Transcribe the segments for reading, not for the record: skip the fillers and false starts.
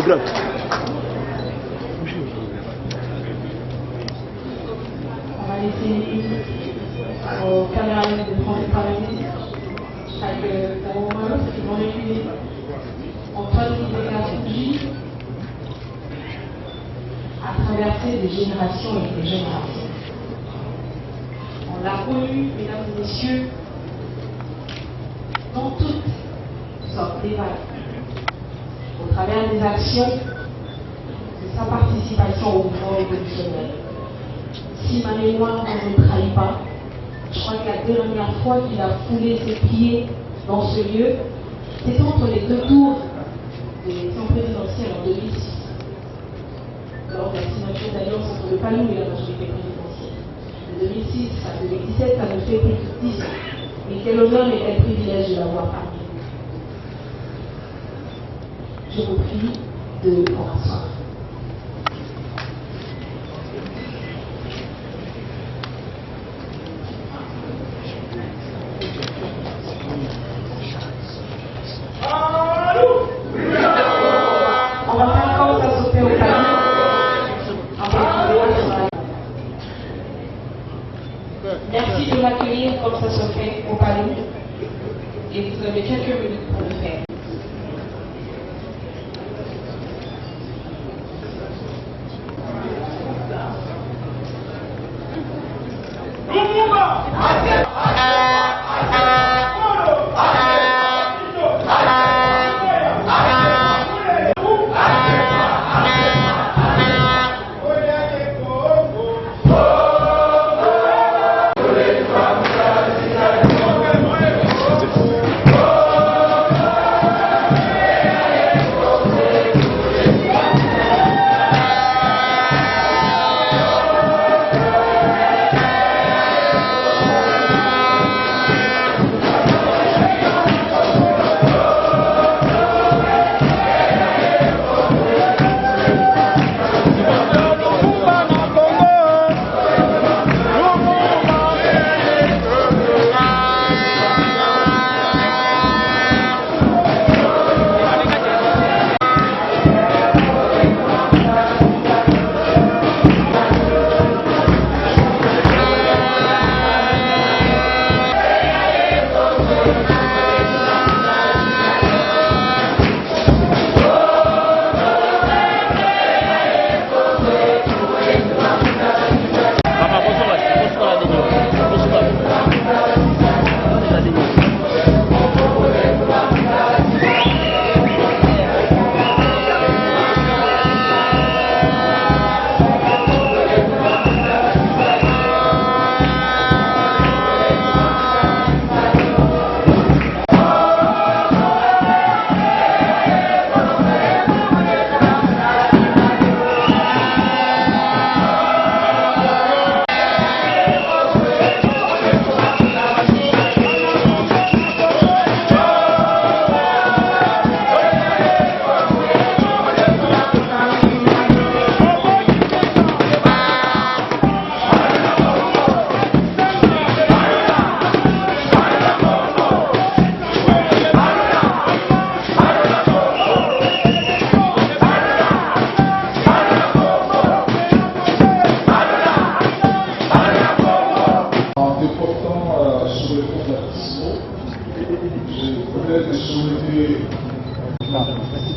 grave. On va laisser aux camarades de prendre parler. Chaque moment, ils vont reculer. Antoine Kizeka a traversé des générations et des générations. On l'a connu, mesdames et messieurs, dans toutes sortes d'évaluations, au travers des actions de sa participation au mouvement révolutionnaire. Si ma mémoire ne me trahit pas, je crois que la dernière fois qu'il a foulé ses pieds dans ce lieu, c'était entre les deux tours de l'élection présidentielle en 2006, lors de la signature d'alliance entre le PALU et la majorité présidentielle. De 2006 à 2017, ça nous fait plus de 10 ans. Et quel honneur et quel privilège de l'avoir parmi nous. Je vous prie de vous rasseoir. On va faire comme ça se fait au palais. Merci de m'accueillir comme ça se fait au palais. Et vous avez quelques minutes pour le faire.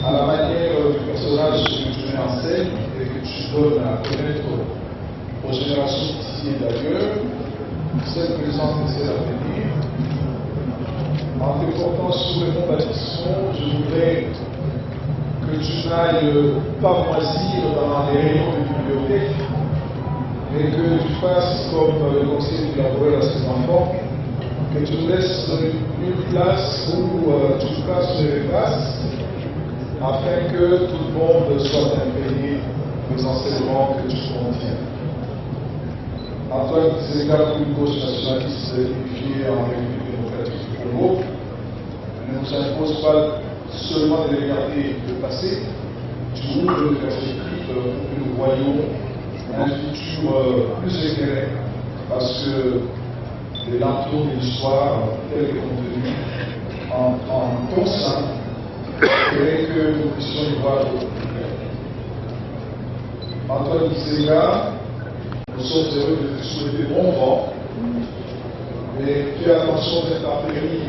à la manière du personnage que tu mets en scène et que tu donnes à connaître aux générations d'ici et d'ailleurs, celles présentes et celles à venir. En te portant sur le mont baptismon, je voudrais que tu n'ailles pas moisir dans les rayons de bibliothèque, mais que tu fasses comme le conseiller de la Noël à ses enfants, que tu nous laisses une place où tu te passes sur les places, afin que tout le monde soit imprégné des enseignements que tu contiens. Antoine Kizeka, une gauche nationaliste unifiée en République démocratique du Congo, ne nous impose pas seulement de regarder le passé, tu ouvres une perspective pour que nous voyons un futur plus éclairé, parce que les lampeaux de l'histoire, tels que contenus en ton sein, et que nous puissions y voir Antoine Gizenga, nous sommes heureux de te souhaiter bon vent. Mais fais attention d'être affaibli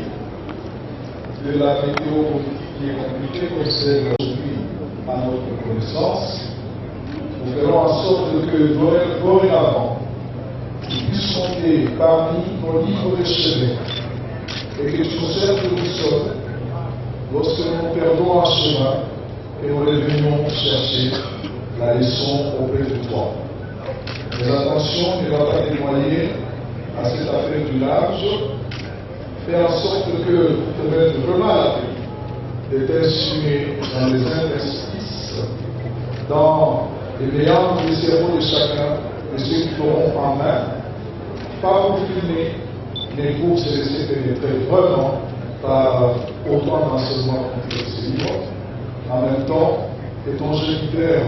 de la météo politique qui est compliquée comme celle aujourd'hui à notre connaissance. Nous ferons en sorte que dorénavant, tu puisses monter parmi nos livres de chemin et que tu nous serves de boussole lorsque nous perdons un chemin et nous revenions chercher la leçon auprès de toi. Mais attention, ne va pas témoigner à cette affaire du large. Fais en sorte que te mettre vraiment à l'abri de t'insinuer dans les interstices, dans les méandres du cerveau de chacun et ceux qui l'auront en main, pas pour filmer, mais pour se laisser pénétrer vraiment par autant d'enseignements contre ces livres. En même temps, que ton géniteur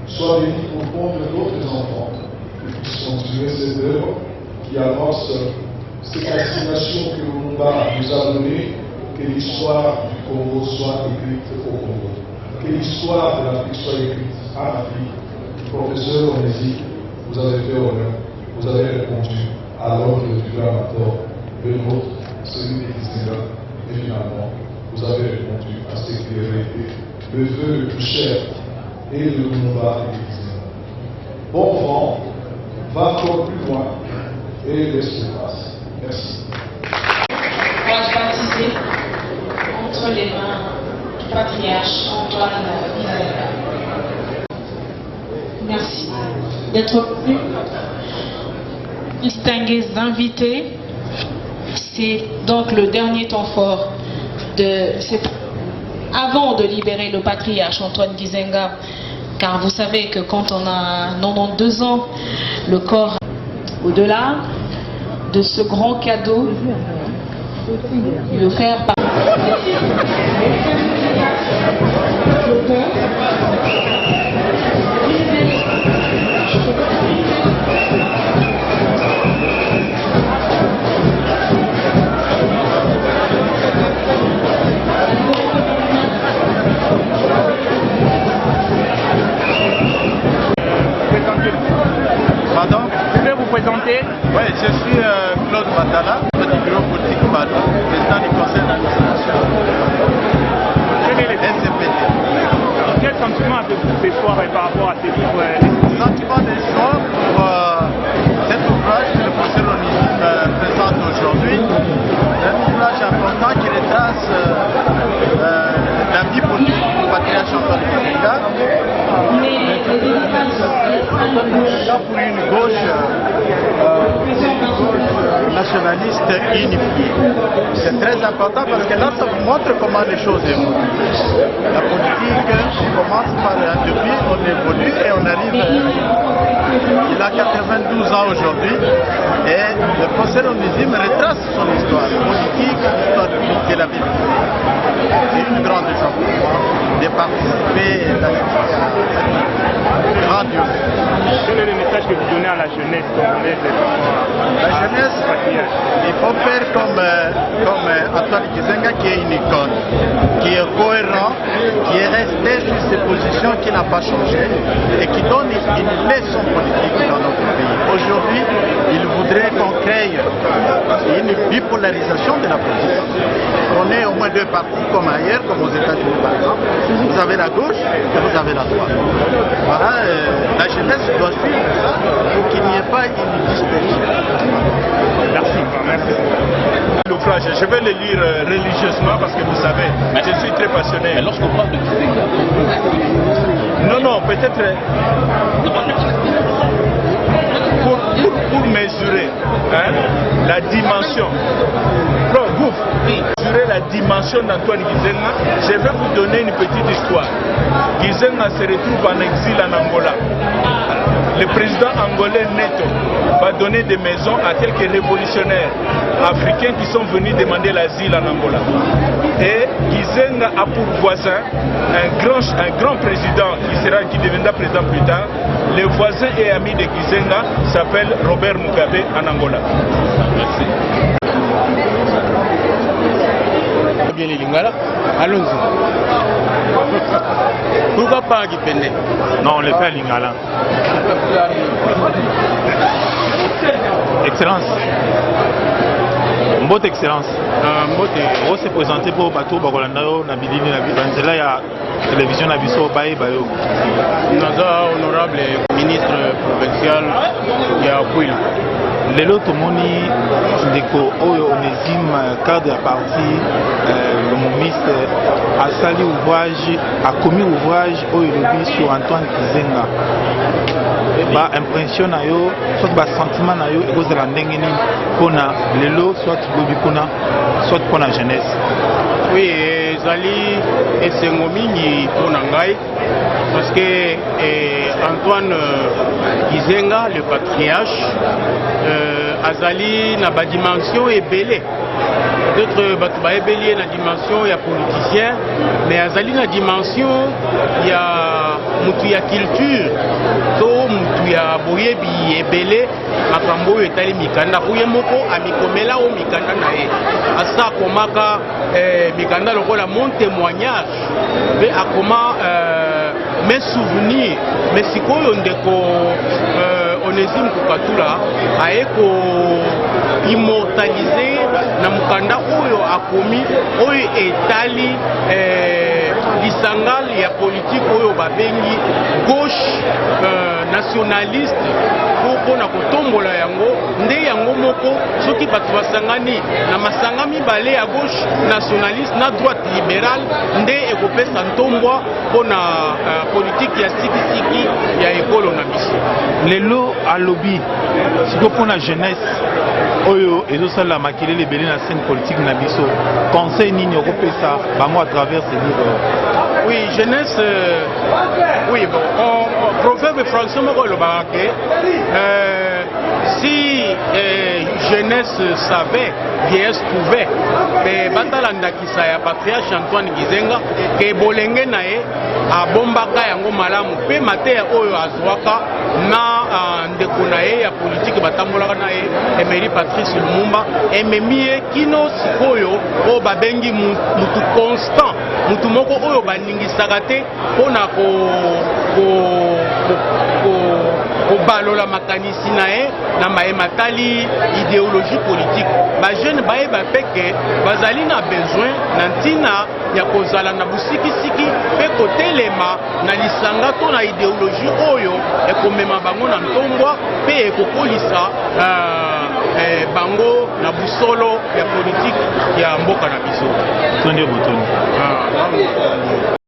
soit béni au compte d'autres enfants qui puissent continuer cette œuvre qui amorce cette fascination que Lumumba nous a donnée, que l'histoire du Congo soit écrite au Congo, que l'histoire de l'Afrique soit écrite en Afrique. Professeur Onesi, vous avez fait honneur, vous avez répondu à l'ordre du grand mentor de l'autre, celui des Gizenga, et finalement, vous avez répondu à ce qui aurait été le vœu le plus cher et de Lumumba et des Gizenga. Bon vent, va encore plus loin et laisse le passe. Merci. Moi, baptisé entre les mains du patriarche Antoine Gizenga. Merci d'être venu. Distingués invités, c'est donc le dernier temps fort de cette... Avant de libérer le patriarche Antoine Gizenga, car vous savez que quand on a 92 ans, le corps, au-delà de ce grand cadeau offert par Pardon? Vous pouvez vous présenter? Oui, je suis Claude Matala, du bureau politique Badou, président du conseil d'administration. Quel est le SCPT. Quel sentiment avez-vous ce soir par rapport à ces livres? Sentiment de joie pour cet ouvrage que le professeur Onisi présente aujourd'hui. Un ouvrage important qui retrace la vie politique du patriarche Antoine Gizenga. Pour une gauche nationaliste unifiée. C'est très important parce que là, ça vous montre comment les choses évoluent. La politique commence par un début, on évolue et on arrive. Il a 92 ans aujourd'hui et le professeur Onisi retrace son histoire politique, l'histoire de la vie. C'est une grande chose pour moi de participer et d'assister à cette grande œuvre. Quel est le message que vous donnez à la jeunesse congolaise? La jeunesse, il faut faire comme Antoine Gizenga qui est une icône, qui est cohérent, qui est resté sur ses positions, qui n'a pas changé et qui donne une leçon politique dans notre pays. Aujourd'hui, il voudrait qu'on crée une bipolarisation de la politique. On est au moins deux partis comme ailleurs, comme aux États-Unis par exemple. Vous avez la gauche et vous avez la droite. Voilà, la jeunesse doit suivre ça pour qu'il n'y ait pas une dispersion. Merci. Merci. L'ouvrage, je vais le lire religieusement parce que vous savez, je suis très passionné. Mais lorsqu'on parle de Gizenga, non, peut-être pour mesurer la dimension. Mesurer la dimension d'Antoine Gizenga, je vais vous donner une petite histoire. Gizenga se retrouve en exil en Angola. Le président angolais Neto va donner des maisons à quelques révolutionnaires africains qui sont venus demander l'asile en Angola. Et Gizenga a pour voisin un grand président qui deviendra président plus tard. Le voisin et ami de Gizenga s'appelle Robert Mugabe en Angola. Merci. bien les Lingala. Allons-y. Pourquoi pas Kipende? Non, on le fait à Lingala. Excellence. Mbote excellence. On s'est présenté pour Bateau Bagolandao, Nabilini, Nabibanzela, il y a télévision Nabiso, Baye, Bayo. Naza, honorable ministre provincial, il y a Kouil. Lelo Tomoni, Ndeko, Onésime, cadre à parti, le momiste, a sali ouvrage, a commis ouvrage au lobby sur Antoine Kizenga. Ba impression na yo, soit ba sentiment na yo, et cause de la ndengeni, pona lelo, soit lobby pona, soit pona jeunesse. Oui, Zali et Sengomingi pona ngai, parce que Antoine Kizenga, le patriarche, Azali n'a pas dimension et belé. D'autres batouba ébélé na dimension, il y a politicien, mais Azali na dimension, il y a mutu ya culture, to mutu ya boyebi ébélé, makambo etali mikanda kuye moko amikomela o mikanda na ye. Asa komaka mikanda lokola mon témoignage, mais akoma mes souvenirs, mais sikoyo ndeko Onésime Kukatula aeko immortalisé na mukanda oyo akomi oyo etali lisangal ya politique oyo babengi gauche nationaliste pour na kotombola yango nde yango moko soki bato basangani na masanga mibale ya gauche nationaliste na droite libérale nde ekopesa ntombwa mpona politique ya sikisiki ya ekolo na biso lelo alobi siko mpona jeunesse oyo ezosala makelele ebele na scène politique na biso conseil nini okopesa bango à travers ces livres? Oui, jeunesse, oui, bon, proverbe français moko elobaka ke si jeunesse savait, vieillesse pouvait, mais batala ndakisa ya patriarche Antoine Kizenga ke bolenge na ye abombaka yango malamu pe mateya oyo azwaka na ndeko na ye ya politique batambolaka na ye Emery Patrice Lumumba ememi ye kino sikoyo oyo babengi mutu constant, mutu moko oyo baningisaka te mpona kobalola makanisi na ye na matali idéologie politique. Bajeune bayeba peke bazali na besoin na ntina ya kozala na busikisiki pe kotelema na lisanga to na idéologie oyo ekomema bango na ntombwa pe ekokolisa bango na busolo ya politique ya mboka na biso. Tonde Botoni.